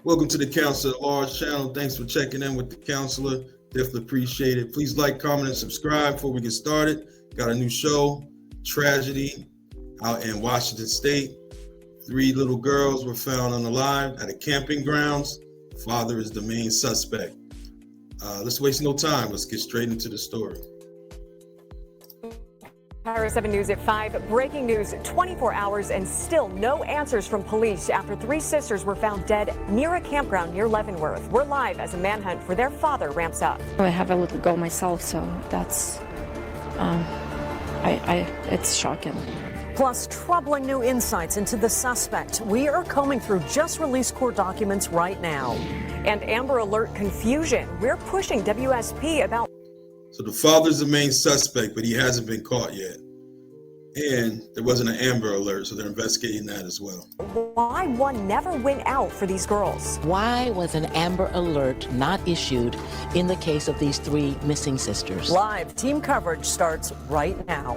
Welcome to the Counselor at Large channel. Thanks for checking in with the counselor. Definitely appreciate it. Please like, comment, and subscribe before we get started. Got a new show, Tragedy, out in Washington State. 3 little girls were found unalive at a camping grounds. Father is the main suspect. Let's waste no time. Let's get straight into the story. Power 7 News at 5. Breaking news, 24 hours and still no answers from police after 3 sisters were found dead near a campground near Leavenworth. We're live as a manhunt for their father ramps up. I have a little girl myself, so that's, it's shocking. Plus, troubling new insights into the suspect. We are combing through just released court documents right now. And Amber Alert confusion. We're pushing WSP about. So the father's the main suspect, but he hasn't been caught yet. And there wasn't an Amber Alert, so they're investigating that as well. Why one never went out for these girls? Why was an Amber Alert not issued in the case of these 3 missing sisters? Live team coverage starts right now.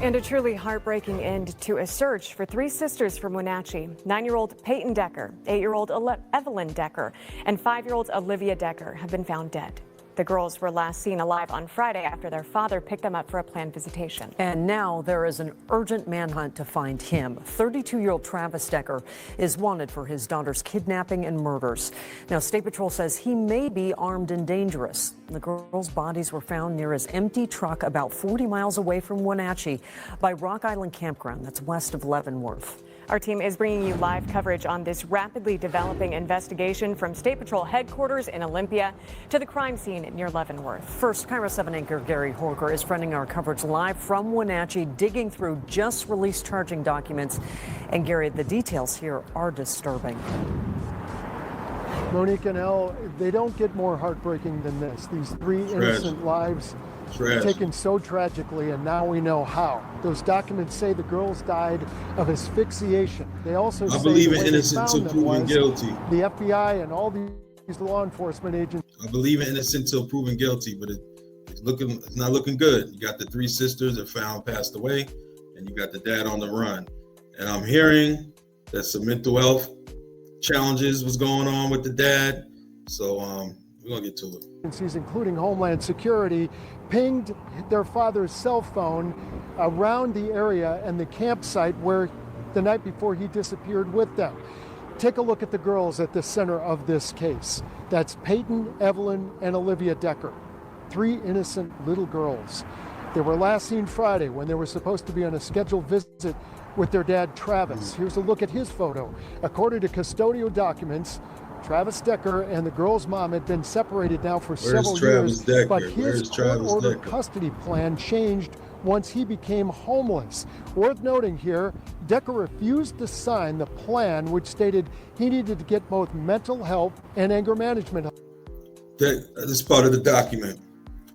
And a truly heartbreaking end to a search for 3 sisters from Wenatchee. 9-year-old Peyton Decker, 8-year-old Evelyn Decker, and 5-year-old Olivia Decker have been found dead. The girls were last seen alive on Friday after their father picked them up for a planned visitation. And now there is an urgent manhunt to find him. 32-year-old Travis Decker is wanted for his daughter's kidnapping and murders. Now, State Patrol says he may be armed and dangerous. The girls' bodies were found near his empty truck about 40 miles away from Wenatchee by Rock Island Campground that's west of Leavenworth. Our team is bringing you live coverage on this rapidly developing investigation from State Patrol headquarters in Olympia to the crime scene near Leavenworth. First, Cairo 7 anchor Gary Horker is fronting our coverage live from Wenatchee, digging through just released charging documents. And Gary, the details here are disturbing. Monique and Elle, they don't get more heartbreaking than this. These 3 innocent lives taken so tragically, and now we know how. Those documents say the girls died of asphyxiation. They also say believe in innocent until proven guilty. The FBI and all these law enforcement agents. I believe in innocent until proven guilty, but it's not looking good. You got the 3 sisters that found passed away, and you got the dad on the run. And I'm hearing that some mental health challenges was going on with the dad. So we're gonna get to it. Agencies, including Homeland Security, pinged their father's cell phone around the area and the campsite where the night before he disappeared with them. Take a look at the girls at the center of this case. That's Peyton, Evelyn, and Olivia Decker, 3 innocent little girls. They were last seen Friday when they were supposed to be on a scheduled visit with their dad, Travis. Here's a look at his photo. According to custodial documents, Travis Decker and the girl's mom had been separated now for several years, but his court-ordered custody plan changed once he became homeless. Worth noting here, Decker refused to sign the plan, which stated he needed to get both mental health and anger management. That is part of the document.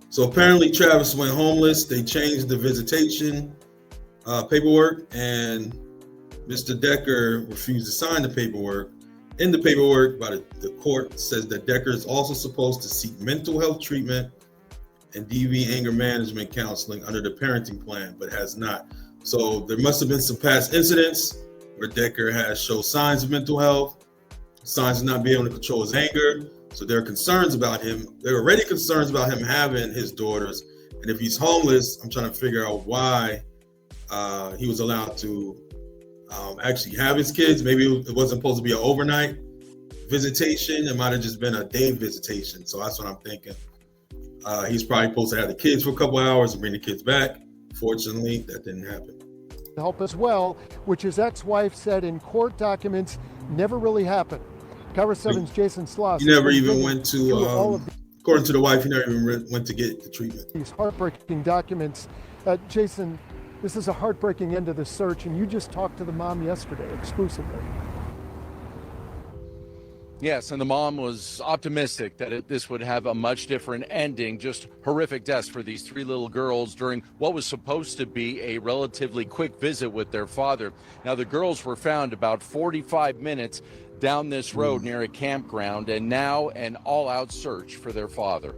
So apparently Travis went homeless. They changed the visitation paperwork, and Mr. Decker refused to sign the paperwork. In the paperwork, by the court says that Decker is also supposed to seek mental health treatment and DV anger management counseling under the parenting plan, but has not. So there must have been some past incidents where Decker has shown signs of mental health, signs of not being able to control his anger. So there are concerns about him. There are already concerns about him having his daughters. And if he's homeless, I'm trying to figure out why he was allowed to actually have his kids. Maybe it wasn't supposed to be an overnight visitation. It might have just been a day visitation. So that's what I'm thinking. He's probably supposed to have the kids for a couple hours and bring the kids back. Fortunately, that didn't happen. Help as well, which his ex-wife said in court documents never really happened. Cover 7's Jason Sloss. He never even went to, according to the wife, he never even went to get the treatment. These heartbreaking documents. Jason, this is a heartbreaking end to the search, and you just talked to the mom yesterday exclusively. Yes, and the mom was optimistic that this would have a much different ending. Just horrific deaths for these 3 little girls during what was supposed to be a relatively quick visit with their father. Now, the girls were found about 45 minutes down this road near a campground, and now an all-out search for their father.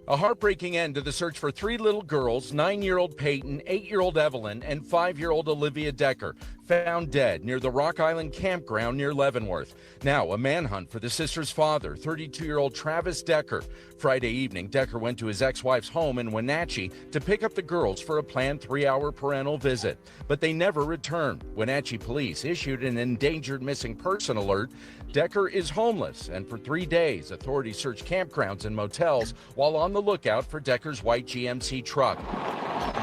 A heartbreaking end to the search for 3 little girls, 9-year-old Peyton, 8-year-old Evelyn, and 5-year-old Olivia Decker, found dead near the Rock Island campground near Leavenworth. Now, a manhunt for the sister's father, 32-year-old Travis Decker. Friday evening, Decker went to his ex-wife's home in Wenatchee to pick up the girls for a planned 3-hour parental visit, but they never returned. Wenatchee police issued an endangered missing person alert. Decker is homeless, and for 3 days, authorities searched campgrounds and motels while on the lookout for Decker's white GMC truck.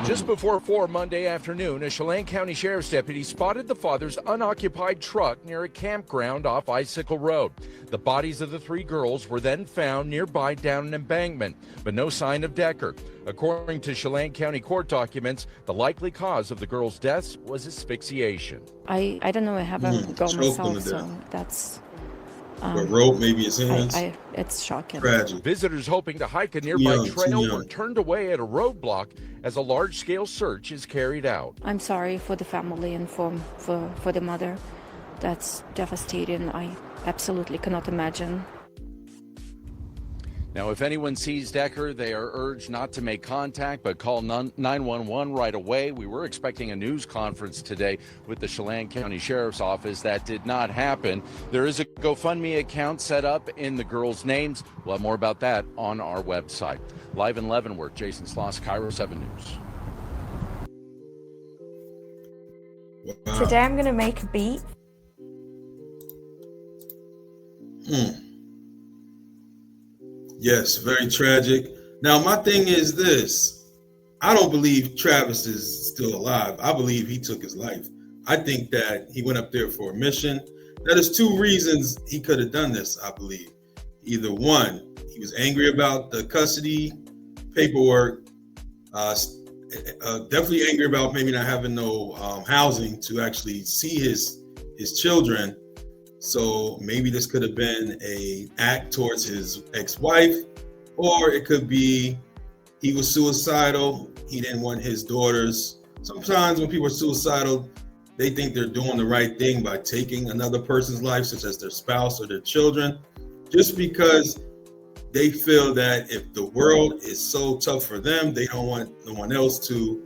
Just before 4 Monday afternoon, a Chelan County Sheriff's deputy spotted the father's unoccupied truck near a campground off Icicle Road. The bodies of the 3 girls were then found nearby down an embankment, but no sign of Decker. According to Chelan County court documents, the likely cause of the girls' deaths was asphyxiation. I don't know, I haven't go choked myself, them to so death. that's A rope, maybe his hands. it's shocking. Tragic. Visitors hoping to hike a nearby Too trail young. were turned away at a roadblock as a large-scale search is carried out. I'm sorry for the family and for the mother. That's devastating. I absolutely cannot imagine. Now, if anyone sees Decker, they are urged not to make contact, but call 911 right away. We were expecting a news conference today with the Chelan County Sheriff's Office. That did not happen. There is a GoFundMe account set up in the girls' names. We'll have more about that on our website. Live in Leavenworth, Jason Sloss, Cairo 7 News. Wow. Today I'm gonna make a beat. Yes, very tragic. Now, my thing is this. I don't believe Travis is still alive. I believe he took his life. I think that he went up there for a mission. Now, there's 2 reasons he could have done this, I believe. Either one, he was angry about the custody paperwork, definitely angry about maybe not having no housing to actually see his children. So maybe this could have been an act towards his ex-wife, or it could be he was suicidal. He didn't want his daughters. Sometimes when people are suicidal, they think they're doing the right thing by taking another person's life, such as their spouse or their children, just because they feel that if the world is so tough for them, they don't want no one else to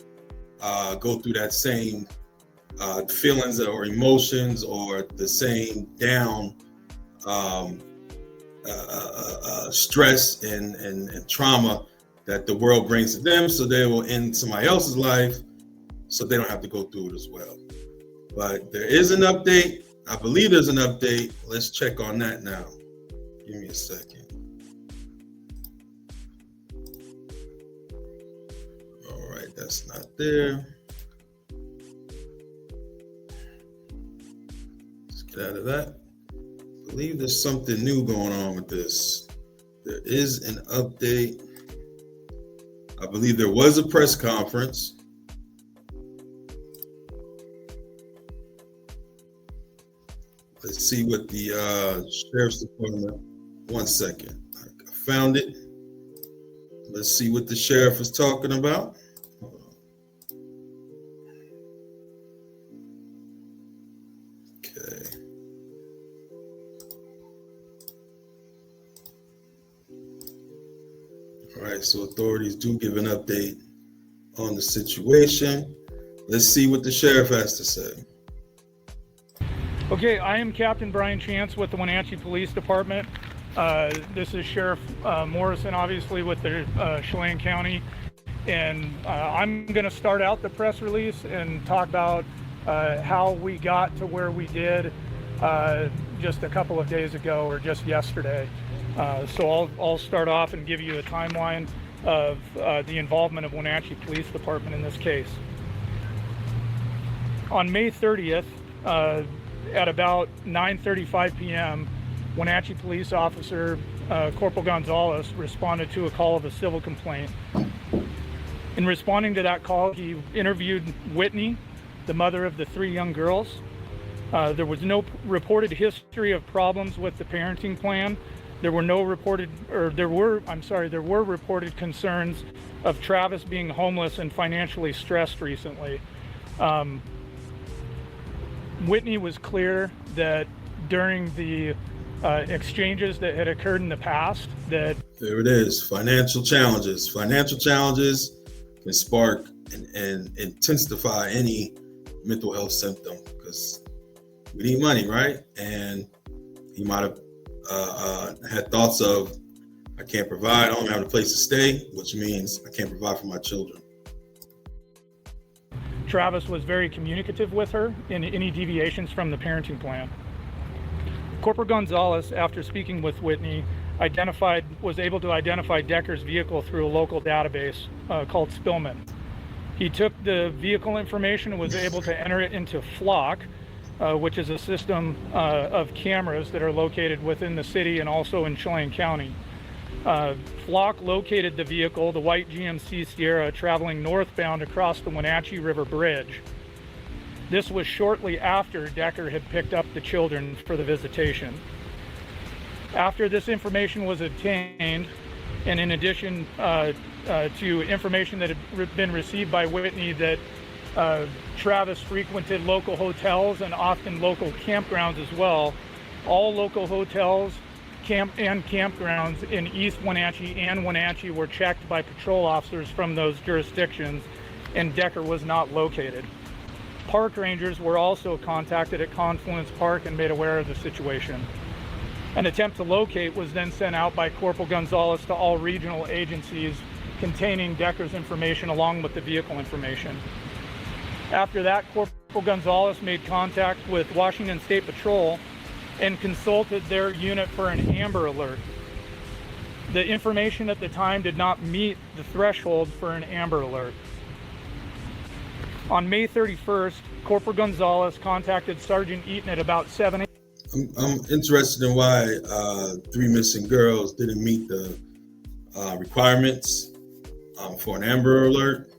go through that same feelings or emotions or the same down stress and trauma that the world brings to them, so they will end somebody else's life so they don't have to go through it as well. But there is an update. I believe there's an update. Let's check on that now. Give me a second. All right, that's not there. Get out of that. I believe there's something new going on with this. There is an update. I believe there was a press conference. Let's see what the Sheriff's Department, 1 second. I found it. Let's see what the sheriff is talking about. Okay. All right, so authorities do give an update on the situation. Let's see what the sheriff has to say. Okay, I am Captain Brian Chance with the Wenatchee Police Department. This is Sheriff Morrison, obviously, with the Chelan County. And I'm going to start out the press release and talk about how we got to where we did just a couple of days ago or just yesterday. So I'll start off and give you a timeline of the involvement of Wenatchee Police Department in this case. On May 30th, at about 9:35 p.m., Wenatchee police officer Corporal Gonzalez responded to a call of a civil complaint. In responding to that call, he interviewed Whitney, the mother of the 3 young girls. There was no reported history of problems with the parenting plan. There were reported concerns of Travis being homeless and financially stressed recently. Whitney was clear that during the exchanges that had occurred in the past that... There it is, financial challenges. Financial challenges can spark and intensify any mental health symptom, because because we need money, right? And he might have had thoughts of, I can't provide, I don't have a place to stay, which means I can't provide for my children. Travis was very communicative with her in any deviations from the parenting plan. Corporal Gonzalez, after speaking with Whitney, was able to identify Decker's vehicle through a local database called Spillman. He took the vehicle information and was able to enter it into Flock, which is a system of cameras that are located within the city and also in Chelan County. Flock located the vehicle, the white GMC Sierra, traveling northbound across the Wenatchee River Bridge. This was shortly after Decker had picked up the children for the visitation. After this information was obtained, and in addition to information that had been received by Whitney that Travis frequented local hotels and often local campgrounds as well, all local hotels and campgrounds in East Wenatchee and Wenatchee were checked by patrol officers from those jurisdictions, and Decker was not located. Park rangers were also contacted at Confluence Park and made aware of the situation. An attempt to locate was then sent out by Corporal Gonzalez to all regional agencies containing Decker's information along with the vehicle information. After that, Corporal Gonzalez made contact with Washington State Patrol and consulted their unit for an Amber Alert. The information at the time did not meet the threshold for an Amber Alert. On May 31st, Corporal Gonzalez contacted Sergeant Eaton at about 7 a.m. I'm interested in why 3 missing girls didn't meet the requirements for an Amber Alert.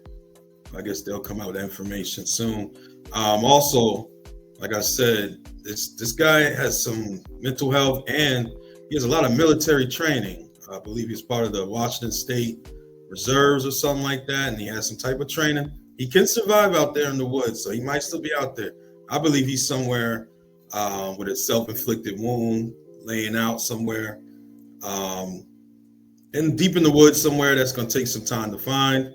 I guess they'll come out with information soon. Also, like I said, this guy has some mental health and he has a lot of military training. I believe he's part of the Washington State Reserves or something like that, and he has some type of training. He can survive out there in the woods, so he might still be out there. I believe he's somewhere with a self-inflicted wound, laying out somewhere, and deep in the woods somewhere that's going to take some time to find.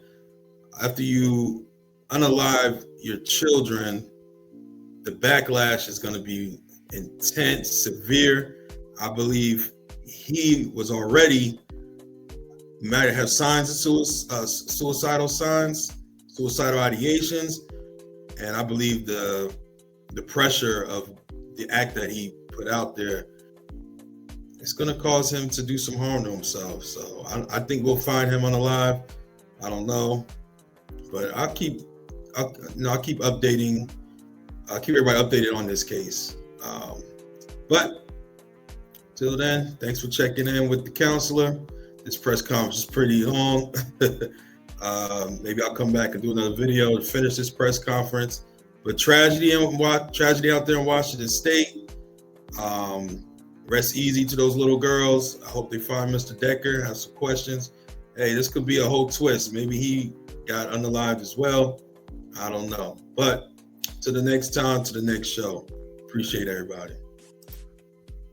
After you unalive your children, the backlash is going to be intense, severe. I believe he was already might have signs of suicidal signs, suicidal ideations, and I believe the pressure of the act that he put out there is going to cause him to do some harm to himself. So I think we'll find him unalive. I don't know, but I'll keep updating. I'll keep everybody updated on this case. But till then, thanks for checking in with the counselor. This press conference is pretty long. Maybe I'll come back and do another video to finish this press conference. But tragedy out there in Washington State. Rest easy to those little girls. I hope they find Mr. Decker, have some questions. Hey, this could be a whole twist. Maybe he got unalived as well. I don't know. But to the next time, to the next show. Appreciate everybody.